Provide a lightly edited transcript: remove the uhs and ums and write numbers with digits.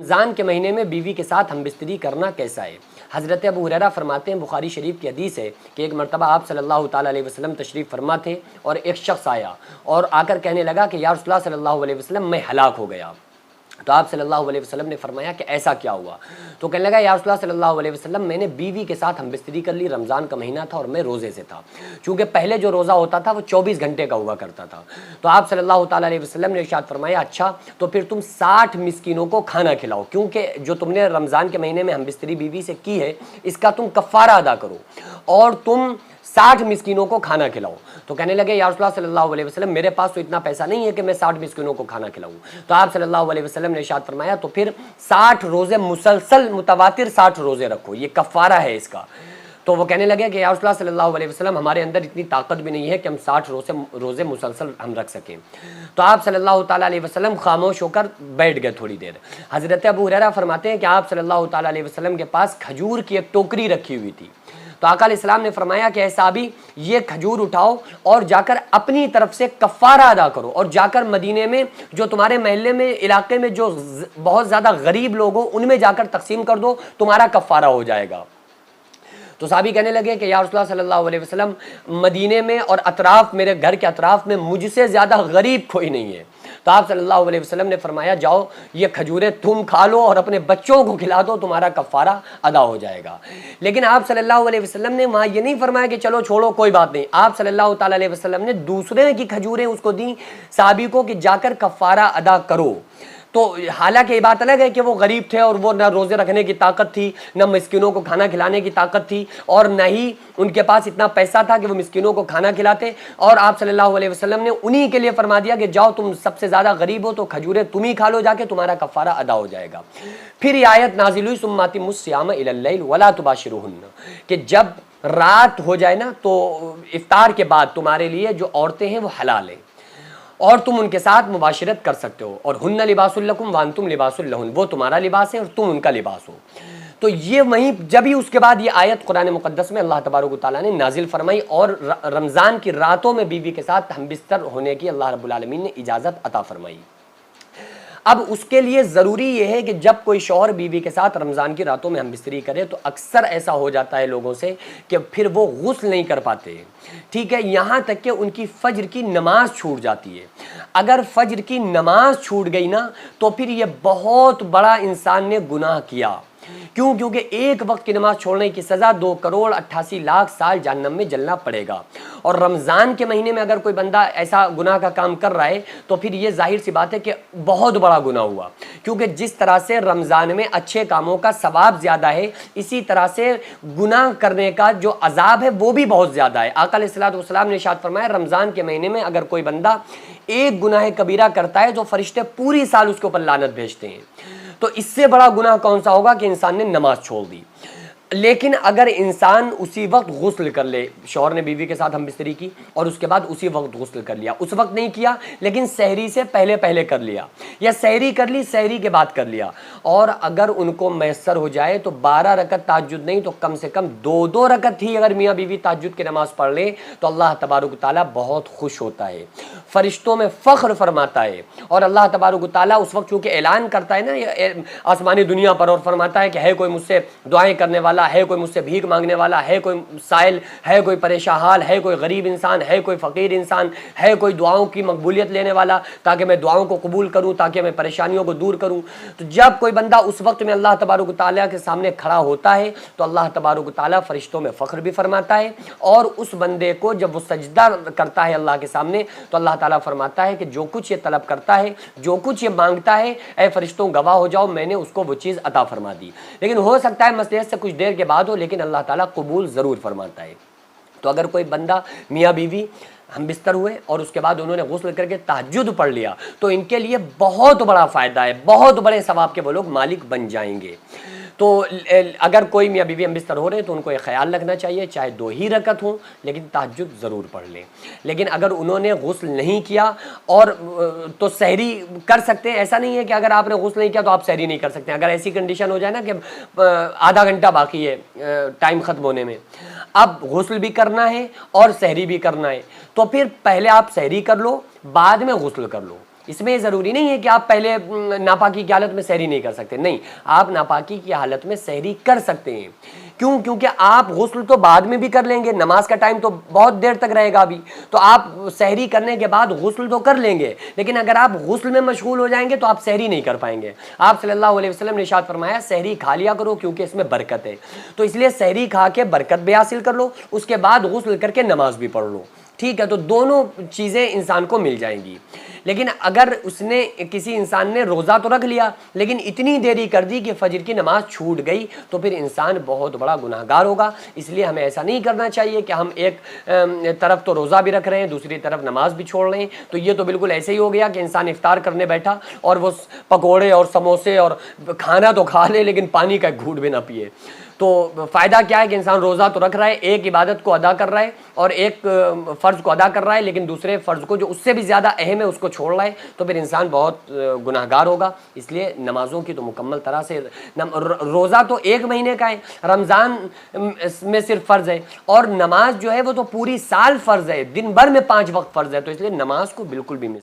رمضان کے مہینے میں بیوی کے ساتھ ہم بستری کرنا کیسا ہے؟ حضرت ابو ہریرہ فرماتے ہیں، بخاری شریف کی حدیث ہے کہ ایک مرتبہ آپ صلی اللہ تعالیٰ علیہ وسلم تشریف فرما تھے اور ایک شخص آیا اور آ کر کہنے لگا کہ یا رسول اللہ صلی اللہ علیہ وسلم میں ہلاک ہو گیا۔ تو آپ صلی اللہ علیہ وسلم نے فرمایا کہ ایسا کیا ہوا؟ تو کہنے لگا یا رسول اللہ صلی اللہ علیہ وسلم میں نے بیوی کے ساتھ ہم بستری کر لی، رمضان کا مہینہ تھا اور میں روزے سے تھا، چونکہ پہلے جو روزہ ہوتا تھا وہ 24 گھنٹے کا ہوا کرتا تھا۔ تو آپ صلی اللہ تعالیٰ علیہ وسلم نے ارشاد فرمایا اچھا تو پھر تم 60 مسکینوں کو کھانا کھلاؤ، کیونکہ جو تم نے رمضان کے مہینے میں ہم بستری بیوی سے کی ہے اس کا تم کفارہ ادا کرو اور تم 60 مسکینوں کو کھانا کھلاؤ۔ تو کہنے لگے یا رسول اللہ صلی اللہ علیہ وسلم میرے پاس تو اتنا پیسہ نہیں ہے کہ میں 60 مسکینوں کو کھانا کھلاؤں۔ تو آپ صلی اللہ علیہ وسلم نے ارشاد فرمایا تو پھر 60 روزے مسلسل متواتر 60 روزے رکھو، یہ کفارہ ہے اس کا۔ تو وہ کہنے لگے کہ یا رسول اللہ صلی اللہ علیہ وسلم ہمارے اندر اتنی طاقت بھی نہیں ہے کہ ہم 60 روزے مسلسل ہم رکھ سکیں۔ تو آپ صلی اللہ تعالیٰ علیہ وسلم خاموش ہو کر بیٹھ گئے تھوڑی دیر۔ حضرت ابو ہریرہ فرماتے ہیں کہ آپ صلی اللہ تعالیٰ علیہ وسلم کے پاس کھجور کی ایک ٹوکری رکھی ہوئی تھی۔ تو آقا علیہ السلام نے فرمایا کہ اے صحابی یہ کھجور اٹھاؤ اور جا کر اپنی طرف سے کفارہ ادا کرو اور جا کر مدینے میں جو تمہارے محلے میں علاقے میں جو بہت زیادہ غریب لوگ ہو ان میں جا کر تقسیم کر دو، تمہارا کفارہ ہو جائے گا۔ تو صحابی کہنے لگے کہ یا رسول اللہ صلی اللہ علیہ وسلم مدینے میں اور اطراف میرے گھر کے اطراف میں مجھ سے زیادہ غریب کوئی نہیں ہے۔ تو آپ صلی اللہ علیہ وسلم نے فرمایا جاؤ یہ کھجوریں تم کھا لو اور اپنے بچوں کو کھلا دو، تمہارا کفارہ ادا ہو جائے گا۔ لیکن آپ صلی اللہ علیہ وسلم نے وہاں یہ نہیں فرمایا کہ چلو چھوڑو کوئی بات نہیں، آپ صلی اللہ تعالیٰ علیہ وسلم نے دوسرے کی کھجوریں اس کو دیں صحابی کو کہ جا کر کفارہ ادا کرو۔ تو حالانکہ یہ بات الگ ہے کہ وہ غریب تھے اور وہ نہ روزے رکھنے کی طاقت تھی، نہ مسکینوں کو کھانا کھلانے کی طاقت تھی، اور نہ ہی ان کے پاس اتنا پیسہ تھا کہ وہ مسکینوں کو کھانا کھلاتے، اور آپ صلی اللہ علیہ وسلم نے انہی کے لیے فرما دیا کہ جاؤ تم سب سے زیادہ غریب ہو تو کھجوریں تم ہی کھا لو جا کے، تمہارا کفارہ ادا ہو جائے گا۔ پھر یہ آیت نازل ہوئی ثم اتموا الصیام الی اللیل ولا تباشروہن، کہ جب رات ہو جائے نا تو افطار کے بعد تمہارے لیے جو عورتیں ہیں وہ حلال ہیں اور تم ان کے ساتھ مباشرت کر سکتے ہو، اور ہن لباس لکم وانتم لباس لہن، وہ تمہارا لباس ہے اور تم ان کا لباس ہو۔ تو یہ وہیں جب ہی اس کے بعد یہ آیت قرآن مقدس میں اللہ تبارک و تعالیٰ نے نازل فرمائی اور رمضان کی راتوں میں بیوی کے ساتھ ہم بستر ہونے کی اللہ رب العالمین نے اجازت عطا فرمائی۔ اب اس کے لیے ضروری یہ ہے کہ جب کوئی شوہر بیوی کے ساتھ رمضان کی راتوں میں ہم بستری کرے تو اکثر ایسا ہو جاتا ہے لوگوں سے کہ پھر وہ غسل نہیں کر پاتے، ٹھیک ہے، یہاں تک کہ ان کی فجر کی نماز چھوٹ جاتی ہے۔ اگر فجر کی نماز چھوٹ گئی نا تو پھر یہ بہت بڑا انسان نے گناہ کیا۔ کیوں؟ کیونکہ ایک وقت کی نماز چھوڑنے کی سزا 2,88,00,000 سال جہنم میں جلنا پڑے گا، اور رمضان کے مہینے میں اگر کوئی بندہ ایسا گناہ کا کام کر رہا ہے تو پھر یہ ظاہر سی بات ہے کہ بہت بڑا گناہ ہوا، کیونکہ جس طرح سے رمضان میں اچھے کاموں کا ثواب زیادہ ہے اسی طرح سے گناہ کرنے کا جو عذاب ہے وہ بھی بہت زیادہ ہے۔ آقا علیہ الصلوۃ والسلام نے ارشاد فرمایا رمضان کے مہینے میں اگر کوئی بندہ ایک گناہ کبیرہ کرتا ہے تو فرشتے پوری سال اس کے اوپر لعنت بھیجتے ہیں۔ تو اس سے بڑا گناہ کون سا ہوگا کہ انسان نے نماز چھوڑ دی۔ لیکن اگر انسان اسی وقت غسل کر لے، شوہر نے بیوی کے ساتھ ہم بستری کی اور اس کے بعد اسی وقت غسل کر لیا، اس وقت نہیں کیا لیکن سحری سے پہلے کر لیا، یا سحری کر لی سحری کے بعد کر لیا، اور اگر ان کو میسر ہو جائے تو 12 رکعت تہجد نہیں تو کم سے کم 2 رکعت ہی اگر میاں بیوی تہجد کی نماز پڑھ لے تو اللہ تبارک و تعالیٰ بہت خوش ہوتا ہے، فرشتوں میں فخر فرماتا ہے، اور اللہ تبارک و تعالیٰ اس وقت چونکہ اعلان کرتا ہے نا آسمانی دنیا پر اور فرماتا ہے کہ ہے کوئی مجھ سے دعائیں کرنے والا، ہے کوئی مجھ سے بھیک مانگنے والا، ہے کوئی سائل، ہے کوئی پریشان حال، ہے کوئی غریب انسان، ہے کوئی فقیر انسان، ہے کوئی دعاؤں کی مقبولیت لینے والا تاکہ میں دعاؤں کو قبول کروں، تاکہ میں پریشانیوں کو دور کروں۔ تو جب کوئی بندہ اس وقت میں اللہ تبارک و تعالیٰ کے سامنے کھڑا ہوتا ہے تو اللہ تبارک و تعالیٰ فرشتوں میں فخر بھی فرماتا ہے، اور اس بندے کو جب وہ سجدہ کرتا ہے اللہ کے سامنے تو اللہ تعالیٰ فرماتا ہے کہ جو کچھ یہ طلب کرتا ہے، جو کچھ یہ مانگتا ہے، اے فرشتوں گواہ ہو جاؤ میں نے اس کو وہ چیز عطا فرما دی۔ لیکن ہو سکتا ہے مسجد سے کچھ دیر کے بعد ہو لیکن اللہ تعالیٰ قبول ضرور فرماتا ہے۔ تو اگر کوئی بندہ میاں بیوی ہم بستر ہوئے اور اس کے بعد انہوں نے غسل کر کے تہجد پڑھ لیا تو ان کے لیے بہت بڑا فائدہ ہے، بہت بڑے ثواب کے وہ لوگ مالک بن جائیں گے۔ تو اگر کوئی میاں بیوی ہم بستر ہو رہے ہیں تو ان کو یہ خیال رکھنا چاہیے چاہے 2 ہی رکعت ہوں لیکن تہجد ضرور پڑھ لیں۔ لیکن اگر انہوں نے غسل نہیں کیا اور تو سحری کر سکتے ہیں، ایسا نہیں ہے کہ اگر آپ نے غسل نہیں کیا تو آپ سحری نہیں کر سکتے۔ اگر ایسی کنڈیشن ہو جائے نا کہ آدھا گھنٹہ باقی ہے ٹائم ختم ہونے میں، اب غسل بھی کرنا ہے اور سحری بھی کرنا ہے، تو پھر پہلے آپ سحری کر لو بعد میں غسل کر لو، اس میں ضروری نہیں ہے کہ آپ پہلے ناپاکی کی حالت میں سحری نہیں کر سکتے، نہیں، آپ ناپاکی کی حالت میں سحری کر سکتے ہیں۔ کیوں؟ کیونکہ آپ غسل تو بعد میں بھی کر لیں گے، نماز کا ٹائم تو بہت دیر تک رہے گا ابھی، تو آپ سحری کرنے کے بعد غسل تو کر لیں گے، لیکن اگر آپ غسل میں مشغول ہو جائیں گے تو آپ سحری نہیں کر پائیں گے۔ آپ صلی اللہ علیہ وسلم نے ارشاد فرمایا سحری کھا لیا کرو کیونکہ اس میں برکت ہے، تو اس لیے سحری کھا کے برکت بھی حاصل کر لو، اس کے بعد غسل کر کے نماز بھی پڑھ لو، ٹھیک ہے؟ تو دونوں چیزیں انسان کو مل جائیں گی۔ لیکن اگر کسی انسان نے روزہ تو رکھ لیا لیکن اتنی دیری کر دی کہ فجر کی نماز چھوٹ گئی تو پھر انسان بہت بڑا گناہگار ہوگا۔ اس لیے ہمیں ایسا نہیں کرنا چاہیے کہ ہم ایک طرف تو روزہ بھی رکھ رہے ہیں، دوسری طرف نماز بھی چھوڑ رہے ہیں، تو یہ تو بالکل ایسے ہی ہو گیا کہ انسان افطار کرنے بیٹھا اور وہ پکوڑے اور سموسے اور کھانا تو کھا لے لیکن پانی کا ایک گھونٹ بھی نہ پیے۔ تو فائدہ کیا ہے کہ انسان روزہ تو رکھ رہا ہے، ایک عبادت کو ادا کر رہا ہے اور ایک فرض کو ادا کر رہا ہے، لیکن دوسرے فرض کو جو اس سے بھی زیادہ اہم ہے اس کو چھوڑ رہا ہے، تو پھر انسان بہت گناہگار ہوگا۔ اس لیے نمازوں کی تو مکمل طرح سے، روزہ تو 1 مہینے کا ہے، رمضان میں صرف فرض ہے، اور نماز جو ہے وہ تو پوری سال فرض ہے، دن بھر میں 5 وقت فرض ہے، تو اس لیے نماز کو بالکل بھی